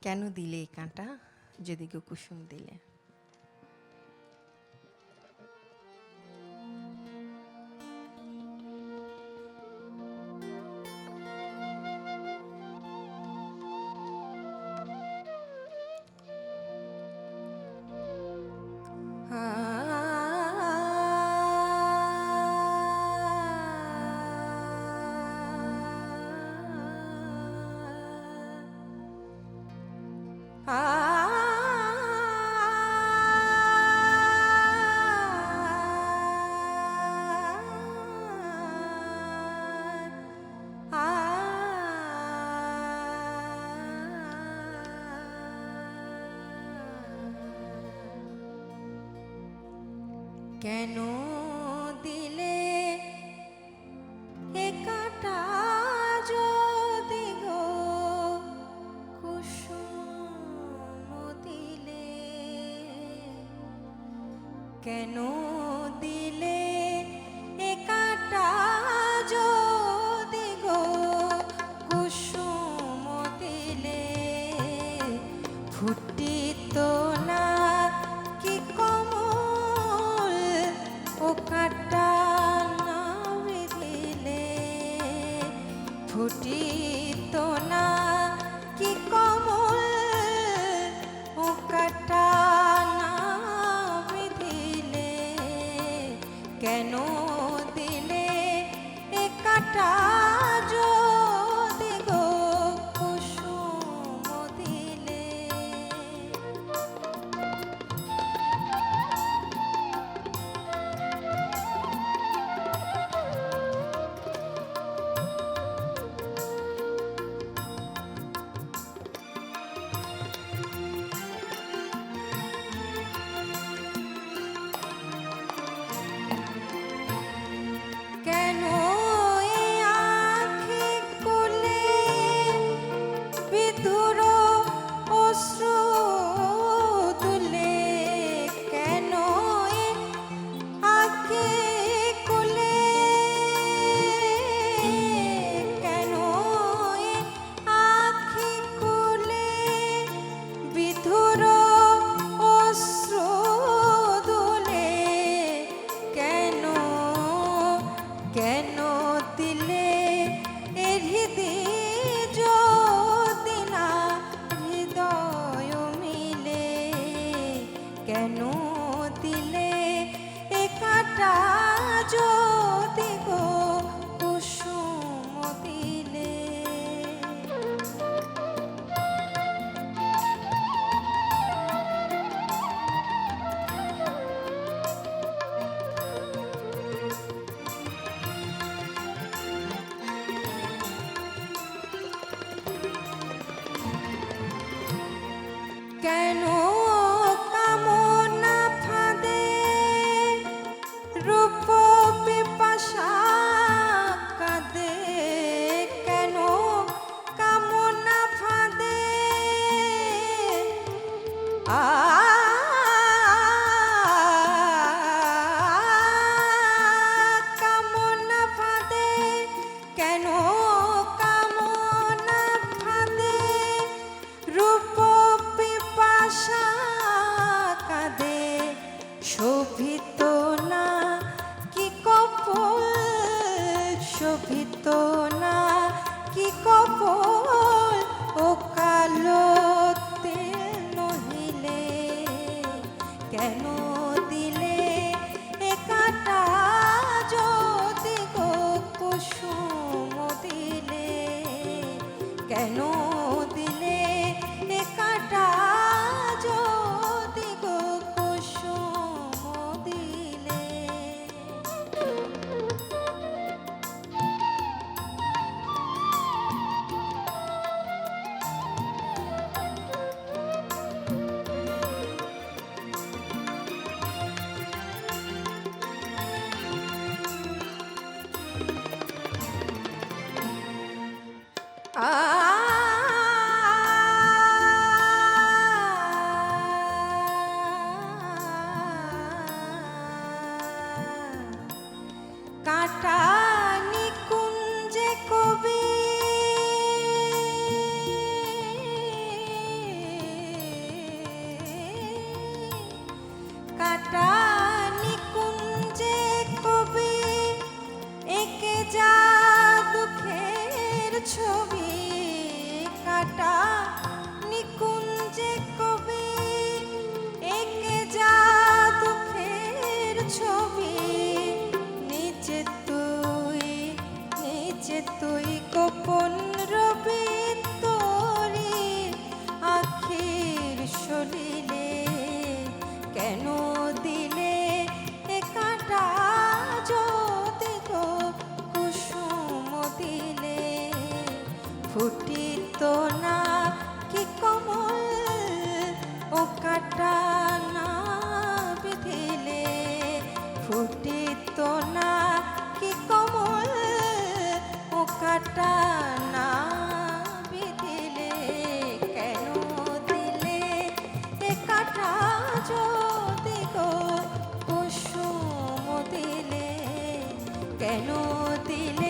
কেন দিলে এই কাঁটা যদি গো কুসুম দিলে। কেন দিলে এ কাঁটা যদি গো কুসুম দিলে। কেন দিলে এ কাঁটা যদি গো কুসুম দিলে। ফুটিত না কি কমল ও কাঁটা না দিলে। ফুটিত না কি কমল ও কাঁটা না দিলে। কেন দিলে এ কাঁটা যদি গো কুসুম দিলে। কেন এ আঁখি কোলে বিধুর অশ্রু তুলে। কেন এ আঁখি কোলে, কেন এ আঁখি কোলে বিধুর অশ্রু তুলে। কেন কেন দিলে এ হৃদয় যদি না হৃদয় মিলে। কেন দিলে এ কাঁটা যদি গো কুসুম দিলে। কেন কামনা ফাঁদে রূপ পিপাসা কাঁদে। কেন কামনা ফাঁদে কামনা ফাঁদে। কেন কামনা ফাঁদে রূপ পিপাসা কাঁদে। শোভিত না কি কপল, শোভিত না কি কপল ও কালো তেল নহিলে। ছবি কাটা নিকুঞ্জে কবি এঁকে যা দুঃখের ছবি নিচে তুই গোপন রবি তোরি আখির সলিলে কেন দিলে এ কাটা যদি গো কুসুম দিলে ফুটিত না কি কমল ও কাটা না বিধিলে ফুটিত না কি কমল ও কাটা না বিধিলে কেন দিলে এ কাটা যদি গো কুসুম দিলে কেন দিলে